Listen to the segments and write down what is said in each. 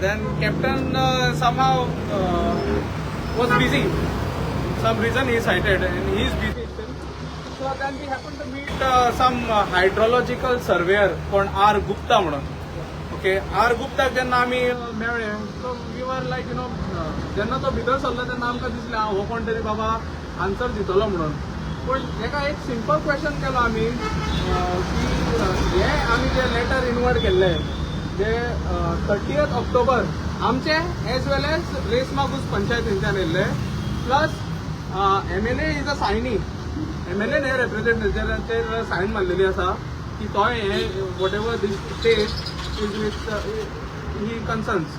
then captain somehow was busy. Some reason he cited and he is busy still. So then we happened to meet some hydrological surveyor called R. Gupta म्हणून. Okay, R. Gupta जेन्ना आमी मेळ्ळे, so we were like जेन्ना तो भितर सरलो तेन्ना आमकां दिसलें हो कोण तरी बाबा आन्सर दितलो म्हणून. पण ताका एक सिंपल क्वेश्चन केलो आमी की हे आमी जे लेटर इनवर्ट केल्ले जे 30th ऑक्टोबर आमचे as well as Reis Magos पंचायतींच्यान येयल्ले प्लस MLA इज अ सायनी MLA हे रिप्रेझेंटेटिव्ह सायन मारलेली आसा की तो हे whatever this state is with he concerns.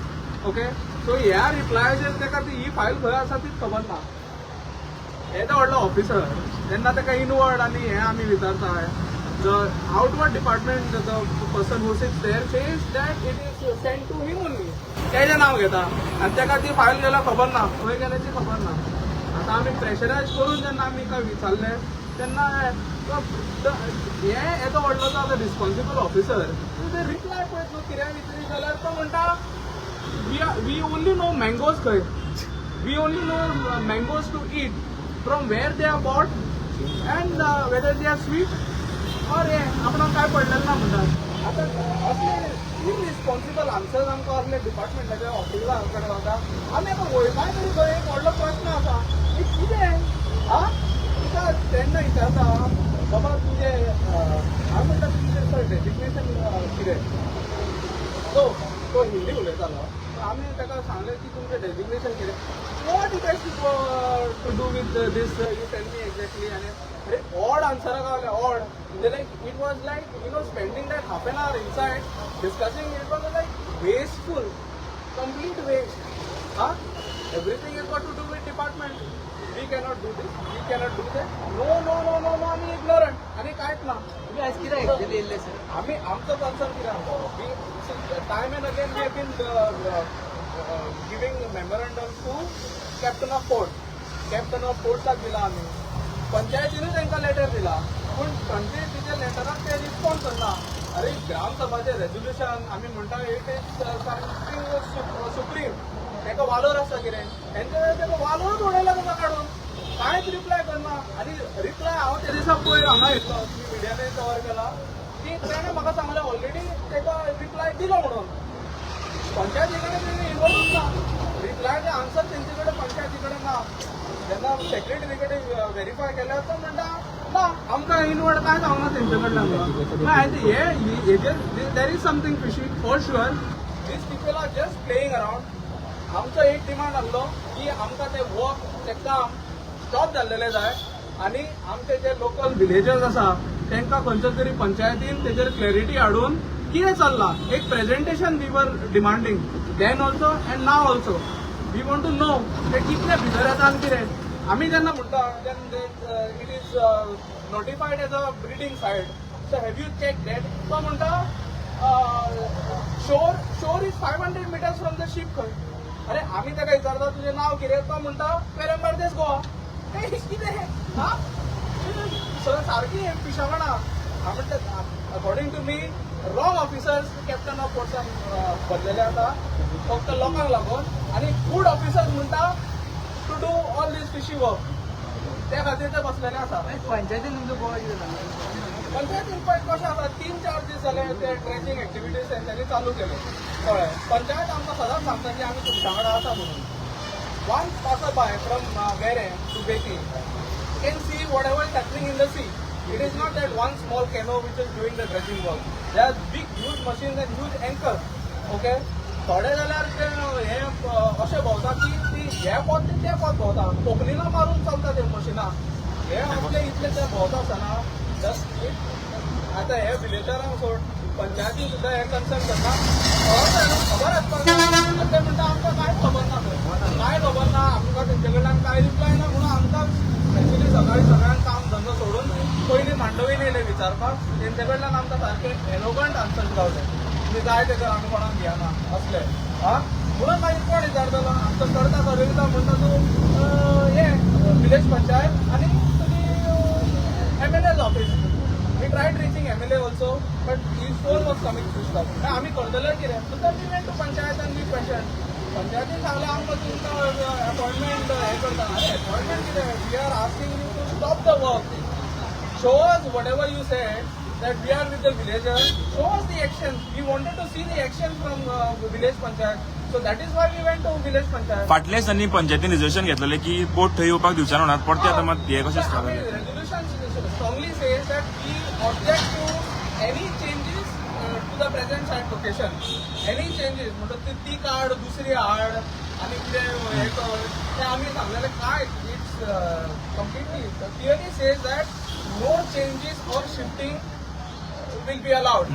Okay, so ह्या रिप्लायाचेर ताका ही फायल खंय आसा तीच खबर ना. हे व्हडलो ऑफिसर तेन्ना ताका इनवर्ड आनी हे आमी विचारताय. The outward department the person who sits there says that it is send to him only. तेजें नांव घेता आनी ताका ती फायल गेल्या खबर ना, खंय गेल्याची खबर ना. आतां आमी प्रेशरायज करून जेन्ना आमी काय विचारले तेन्ना हे येतो व्हडलो जो आतां रिस्पॉन्सिबल ऑफिसर ते रिप्लाय पळयत न्हू कित्याक विचारी जाल्यार तो म्हणटा वी ओनली नो मँगोज खंय, we only know mangoes to eat from where they are bought and whether they are sweet or हे आपणाक काय पडलेलें ना म्हणटात. आतां असले इनरिस्पॉन्सिबल आन्सर्स आमकां असले डिपार्टमेंटाच्या ऑफिसरां कडेन वता. आमी आतां वळखाय तरी खंय एक व्हडलो प्रश्न आसा की कितें तुका तेन्ना विचारता बाबा तुजें हांव म्हणटा तुजें डेजिग्नेशन कितें. तो हिंदी उलयतालो. आमी ताका सांगलें की तुमचें डेजिग्नेशन कितें. What it has to do with this you tell me exactly. आनी अरे ऑड आन्सरां गावले ऑड म्हणजे like it was like spending that half an hour inside discussing. It was like wasteful, complete waste. Everything is got to do with department. We cannot do this, we cannot do that. No no no no no आमी ignorant आनी कांयच ना. तुम्ही आज किती actually येयल्ले sir? आमी आमचो concern कितें आसा time and again we have been giving memorandum to captain of port. Captain of पोर्ट्साक दिला आमी, पंचायतीनूय तांकां लेटर दिला पूण पंचायतीच्या लेटराक ते रिस्पॉन्स करना. अरे ग्रामसभाचें रेजोल्युशन आमी म्हणटा इट इज समथींग सुप्रीम, ताका वालोर आसा कितें तेंच्या ताका वालोरूच उडयला ताका काडून. कांयच रिप्लाय करना. आनी रिप्लाय हांव ते दिसा पयर हांगा येतलो मिडियानूय कवर केला की तेणें म्हाका सांगलें ऑलरेडी ताका रिप्लाय दिलो म्हणून. पंचायती कडेन तेणी इनवॉल्वूच ना. रिप्लायचे आन्सर तेंचे कडेन पंचायती कडेन ना. जेन्ना सेक्रेटरी कडेन व्हेरीफाय केल्यार तो म्हणटा ना आमकां इनवर्ड कांय सांगना तेंचे कडल्यान. हांवें there is something fishy for sure. This people are just playing around. आमचो एक डिमांड आसलो की आमकां ते वर्क ते काम स्टॉप जाल्लेले जाय आनी आमचे जे लोकल विलेजर्स आसा तांकां खंयच्या तरी पंचायतीन तेजेर क्लॅरिटी हाडून कितें चल्लां एक presentation we were demanding then also and now also. We want to know ते कितले भितर येता आनी कितें. आमी जेन्ना म्हणटा then it is notified as a breeding site. So have you check that. तो म्हणटा shore is 500 meters from the ship खंय. अरे आमी ताका विचारता तुजें नांव कितें. तो म्हणटा पेरंबार्देस गोवा. कितें सारकी पिशावणा. हांव म्हणटा according to me wrong officers captain of पोर्ट्सान बदलेले आसा फक्त लोकांक लागून आनी गुड ऑफिसर्स म्हणटा to do all this fishy work. त्या खातीर ते बसलेले आसा. पंचायतीन तुमचो गोवा कितें सांगता? पंचायतीन पळय कशें आसा 3-4 दीस जाले ते ट्रेकिंग एक्टिविटीज तेंच्यांनी चालू केले. कळ्ळें. पंचायत आमकां सदांच सांगता की आमी तुमच्या वांगडा आसा म्हणून. Once passer by from Gere to Beki can see whatever is happening in the sea. It is not that one small canoe which is doing the dredging work. There are big, huge machines and huge anchors. Okay? थोडे जाल्यार ते हे अशें भोंवता की ती हे पोत ते पोत भोंवता. कोंकणीला मारून चलता ते मशिनां. हे आपले इतले ते भोंवता आसतना जस्ट आतां हे विलेजरांक सोड पंचायती सुद्दां हे कन्सर्न करता. खबर आसपाक जाय. ते म्हणटा आमकां कांयच खबर ना खंय. काय खबर ना आमकां तेंचे कडल्यान काय रिप्लाय ना म्हणून आमकां एक्चुली सगळ्यांक काम धंदो सोडून पयलीं मांडवीन येयले विचारपाक. तेंचे कडल्यान आमकां सारके एलोगंट आन्सर्स गावले. तुमी जाय ते कर आमी कोणाक घेयना असले. म्हणून मागीर कोण विचारतलो आमचो करता सरयता म्हणटा तूं हे विलेज पंचायत आनी तुमी MLA's office. tried reaching MLA also, but his phone was coming switched off. आम्ही कळतलं कितें? So then we went to panchayat and we questioned. पंचायतीन सांगलें आमकां तुमकां अपॉइंटमेंट हें करता. अरे अपॉइंटमेंट कितें? We are asking you to stop the work. Show us whatever you said that we are with the villagers. Show us the action. We wanted to see the action from village panchayat. So that is why we went to village panchayat. फाटल्या दिसांनी पंचायतीन reservation घेतलेले की बोट थंय येवपाक दिवचे ना परते आतां मात हे कशें I mean, resolution strongly says that we object to any changes to the present site location. Any changes, मतलब ती काढ, दुसरी हाड, आणि कितें हे कर, ते आम्ही सांगलेले काय, it's completely clearly says that no changes or shifting will be allowed.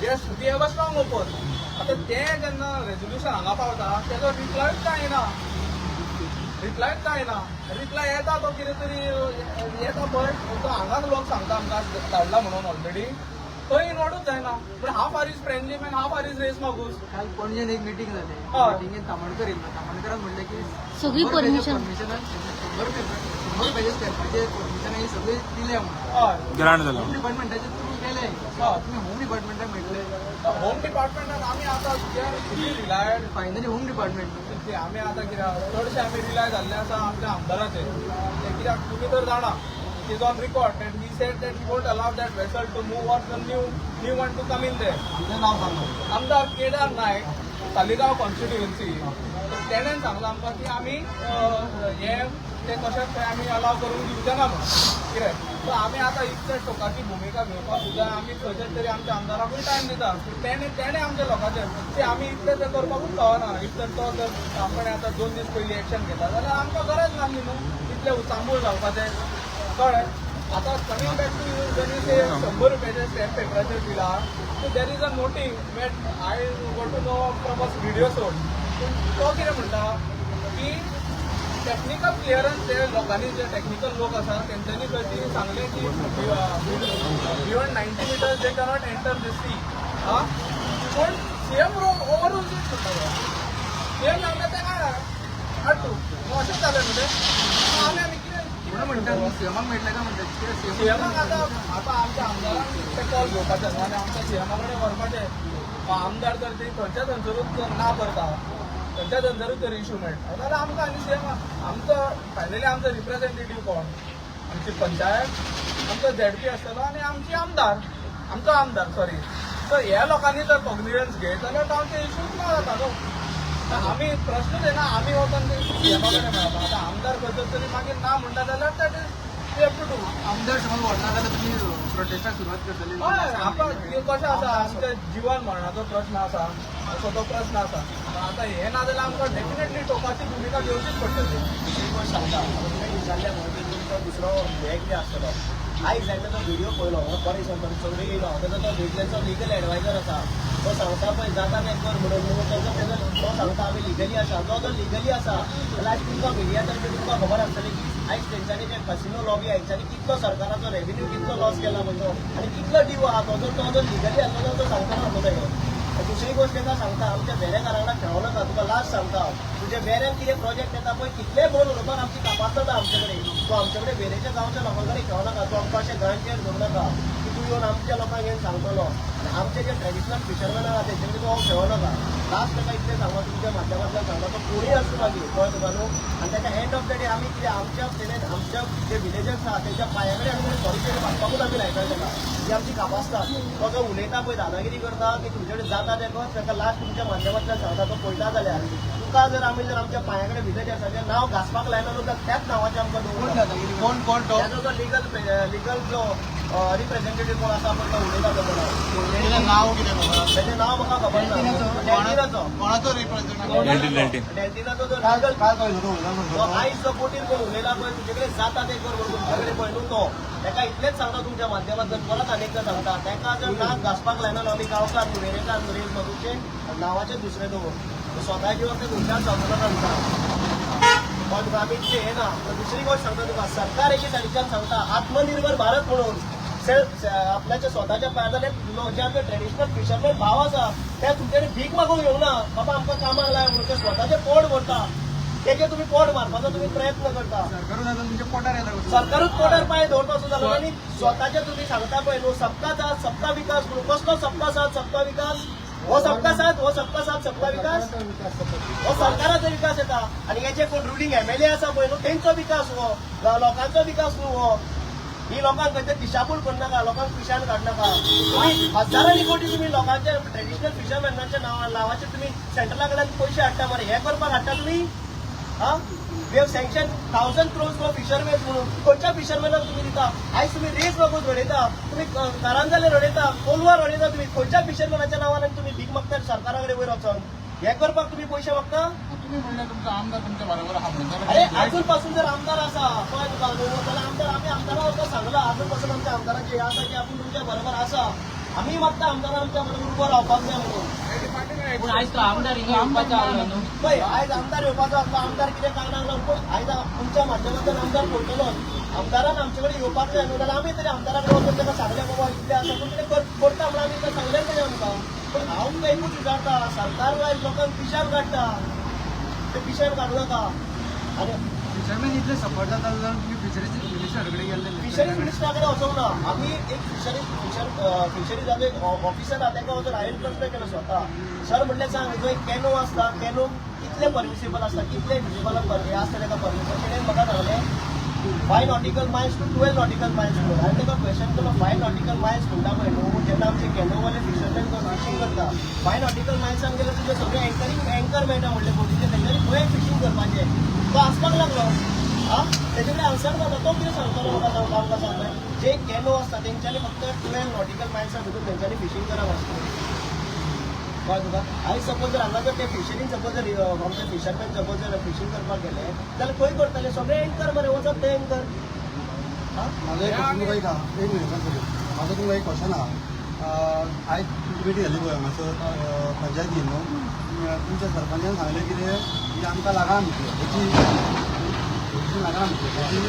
Yes, we have a strong oppose. आता ते जेन्ना रेजोल्युशन हांगा पावता तेजो रिप्लायच काय ना. रिप्लाय येता तो कितें तरी येता पळय तो हांगाच लोक सांगता आमकां धाडला म्हणून ऑलरेडी तो इनवॉर्डूच जायना. पूण half are is friendly man half are is Reis Magos. काल पणजेन एक मिटींग जाली. हय. मिटींगेन तामणकर येयलो. तामणकरान म्हणलें की सगळी परमिशन 100 पेजेस करपाचे परमिशन ही सगळी दिल्या म्हणून. हय ग्रांट जालो होम डिपार्टमेंटाचे थ्रू गेले. हय. तुम्ही होम डिपार्टमेंटाक मेळटले. होम डिपार्टमेंटान आमी आतां रिलायड फायनली होम डिपार्टमेंट आमी आतां कित्याक चडशे आमी रिलाय जाल्ले आसा आमच्या आमदाराचेर. ते कित्याक तुमी तर जाणा it is on record that he said that he won't allow that vessel to move or the new one to come in there. आमदार केदार नायक तालिगांव कॉन्स्टिट्युएन्सी तेणेन सांगलां आमकां की आमी हे ते कशेंच थंय आमी अलाव करूंक दिवचे ना म्हणून. कितें सो आमी आतां इतले टोकाची भुमिका घेवपाक सुद्दां आमी खंयचेच तरी आमच्या आमदाराकूय टायम दिता. तेणे आमच्या लोकांचेर ते आमी इतले ते करपाकूच पावना. इतले तो जर आपण आतां 2 दीस पयलीं एक्शन घेता जाल्यार आमकां गरज नासली न्हू इतले उचांबूळ घालपाचें. कळ्ळें. आतां coming back to you when you say 100 रुपयाचे स्टॅम्प पेपराचेर दिला so there is a noting that I what to know from a video सोड. तो कितें म्हणटा की टेक्निकल क्लियरन्स ते लोकांनी जे टेक्निकल लोक आसा तेंच्यांनी खंय सांगलें की beyond 90 meters they cannot enter the sea. पूण सीएम ओवर रूल म्हणटा सीएम सांगता ते काय हाड तूं अशेंच जालें न्हू तें. आमी कितें म्हणटा सीएमाक मेळटले काय म्हणटा सीएमाक आतां आमच्या आमदारांक ते कॉल घेवपाचे आनी आमच्या सीएमा कडेन व्हरपाचें. आमदार जर ते खंयच्या थंयसरूच ना करता खंयच्या थंयसरूच जर इश्यू मेळटा जाल्यार आमकां आनी सीएम आमचो फायनली आमचो रिप्रेझेंटेटीव कोण आमची पंचायत आमचो झेडपी आसतलो आनी आमचो आमदार सॉरी. सो ह्या लोकांनी जर कॉग्निजन्स घेत जाल्यार आमचे इश्यूच ना जाता न्हू. आमी प्रश्नूच येना आमी वचोन सीएमा कडेन मेळटा. आतां आमदार खंयचो तरी मागीर ना म्हणटा जाल्यार that is we have to do. आमदार समज व्हरना जाल्यार तुमी प्रोटेस्टाक सुरवात करतली. हय आमकां कशें आसा आमच्या जिवन मरणाचो प्रश्न आसा असो तो प्रश्न आसा. आतां हें ना जाल्यार आमकां डेफिनेटली टोकाची भुमिका घेवचीच पडटली. जाल्ल्या म्हणून तुमचो दुसरो हे कितें आसतलो. आयज हांवें तो व्हिडिओ पळयलो फॉर एग्जाम्पल सगळे येयलो तेजो तो वेगळेचो लिगल एडवायजर आसा तो सांगता पळय जाता तें कर म्हणून तो सांगता आमी लिगली आसा जो लिगली आसा जाल्यार आयज तुमकां मिडिया तर्फे तुमकां खबर आसतली की आयज तेंच्यांनी जे कसिनो लॉबी हांच्यांनी कितलो सरकाराचो रेव्हेन्यू कितलो लॉस केला म्हणटो आनी कितलो डिवो आहा तो जर लिगली आसलो तो सांगता न्हू. दुसरी गोष्ट येता सांगता आमच्या बेऱ्याकारांना खेळो नाका. तुका लास्ट सांगता तुझे बेऱ्यान कितें प्रोजेक्ट येता पळय कितले बोल उलोवपाक आमची कापासता आमचे कडेन. तूं आमचे कडेन वेरेच्या गांवच्या लोकां कडेन खेळो नाका. तूं आमकां अशें गळ्यांचेर धरूं नाका की तूं येवन आमच्या लोकांक येवन सांगतलो. आमचे जे ट्रेडिशनल फिशरमॅन आहा तेंचे कडेन तूं खेळो नाका. लास्ट ताका इतलें सांगता तुमच्या माध्यमांतल्यान सांगता तो कोणीय आसूं मागीर कळ्ळें तुका न्हू. आनी ताच्या एंड ऑफ द डे आमी कितें आमच्या तेणेन आमच्या जे विलेजर्स आहा तेंच्या पांया कडेन आमी सॉरी भाजपाकूच आमी लायताय ताका. जी आमची कापासता तो जो उलयता पळय दादागिरी करता की तुमचे कडेन जाता तें कर ताका लास्ट तुमच्या माध्यमांतल्यान सांगता तो पळयता जाल्यार तुका जर आमी जर आमच्या पांया कडेन विलेजर्साचें नांव घासपाक लायना न्हू जाल्यार त्याच नांवाचें आमकां दवरून कोण ताजो जो लिगल जो रिप्रेझेंटेटीव कोण आसा पळय तो उलयता तो नांव कितें तेजें नांव म्हाका खबर ना. कोणाचो रिप्रेझेंटेटीव डेल्टिनाचो जो लिगल आयज जो कोटीन कोण उलयला पळय तुजे कडेन जाता तें कर म्हणून तुमचे कडेन पळय न्हू तो ताका इतलेंच सांगता तुमच्या माध्यमांतल्यान परत आनीकदां सांगता ताका जर नाक घासपाक लायना न्हू आमी गांवकार नुवेरेकार नुरेल मधूचे नांवाचें दुसरें दवर स्वता जिवाक ते गोंयकार सांगता सांगता पण आमी हे ना. दुसरी गोष्ट सांगता तुका सरकार एके सायडीच्यान सांगता आत्मनिर्भर भारत म्हणून आपल्याच्या स्वतःच्या पायार जे आमचे ट्रेडिशनल फिशरमॅन भाव आसा ते तुमच्यानी भीक मागूंक येवना बाबा आमकां कामाक लाय म्हणून ते स्वताचें पोट भरता. तेजे तुम्ही पोट मारपाचो तुम्ही प्रयत्न करता. सरकारून आता तुमच्या पोटार येता सरकारूच पोटार पांय दवरता सुद्धा जालो आनी स्वताचे तुम्ही सांगता पळय न्हू सबका साथ सबका विकास म्हणून. कसलो सबका साथ सबका विकास? हो सबका साथ सबका विकास हो सरकाराचो विकास येता. आणि हे जे कोण रुलींग MLA आसा पळय न्हू तेंचो विकास हो, लोकांचो विकास न्हू हो. ही लोकांक खंय दिशाभूल करनाका, लोकांक पिशान काडनाका. तुम्ही हजारांनी कोटी तुम्ही लोकांच्या ट्रेडिशनल फिशरमॅनांच्या नावाचे तुम्ही सेंट्रला कडल्यान पयशे हाडटा मरे. हे करपाक हाडटा तुम्ही? हा, we have sanction 1000 crores for fisherman म्हणून. खंयच्या फिशरमॅनाक तुम्ही दिता? आयज तुम्ही रेस नकोच रडयता, तुम्ही कारंजाले रडयता, कोलवा रडयता. तुम्ही खंयच्या फिशरमॅनाच्या नांवान तुम्ही भीक मागता सरकारा कडेन वयर वचून? हे करपाक तुम्ही पयशे मागता? तुम्ही म्हणल्यार तुमचा आमदार तुमच्या बरोबर हा म्हणून अरे अजून पासून जर आमदार असा पळय तुका जाल्यार आमदार आम्ही आमदारा वरता सांगला अजून पासून आमच्या आमदाराचे हे आसा की आपण तुमच्या बरोबर आसा. आम्ही मागता आमदार आमच्या बरोबर उभं रावपाक जाय म्हणून. पण आयज तो आमदार हिंगा येवपाचो आसलो न्हू. पळय आयज आमदार येवपाचो आसलो, आमदार कितें कारणाक लागून आयज तुमच्या माध्यमांतल्यान आमदार पळयतलो. आमदारान आमचे कडेन येवपाक जाय न्हू जाल्यार आमी तरी आमदारा कडेन वचून ताका सांगलें बाबा इतलें आसा तूं कितें करता म्हणून आमी ताका सांगलें तरी आमकां. पण हांव तुका एकूच विचारता, सरकार आयज लोकांक पिशान काडटा, ते पिशान काडूं नाका. आनी फिशरमॅन इतले सपोर्ट जाता जाल्यार तुम्ही फिशरीज मिनिस्टर कडेन गेल्ले. फिशरीज मिनिस्टरा कडेन वचोंक ना. आमी एक फिशरीजाचो एक ऑफिसर आहा ताका वचून हांवें प्रश्न केलो स्वता. सर म्हणलें सांग जो एक कॅनो आसता कॅनो कितले परमिसिबल आसता, कितले विजिबल हे आसता ताका परमिशन. तेणें म्हाका सांगलें 5 nautical miles to 12 nautical miles म्हणून. हांवें ताका क्वेश्चन केलो 5 nautical miles म्हणटा पळय न्हू, जेन्ना आमचे कॅनोवाले फिशरमॅन फिशींग करता 5 nautical mileसान गेल्यार तुजे सगळे अँकर मेळटा म्हणले बोटीचे. तेंच्यांनी खंय फिशींग करपाचें तो आसपाक लागलो. हा, तेजे कडेन आन्सर जाता. तो कितें सांगतलो म्हाका आमकां सांगता. जे कॅनो आसता तेंच्यांनी फक्त 12 nautical miles भितर तेंच्यांनी फिशींग करप आसता. कळ्ळें तुका? आयज सपोज जर हांगा जर ते फिशरीन सपोज जर आमचे फिशरमॅन सपोज जर फिशींग करपाक गेले जाल्यार खंय करतले? सगळे एंकर मरे वचत ते एंकर. माझा एक क्वेश्चन तुका एक मिनिट माझा तुमकां एक क्वेश्चन आहा. आयज तुमची मिटींग जाली पळय हांगासर पंचायतीन न्हू, तुमच्या सरपंचान सांगलें कितें ही आमकां लागना म्हणटली हेची लागना म्हणटली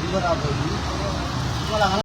रिवर आहा पळय ती तुका लागना.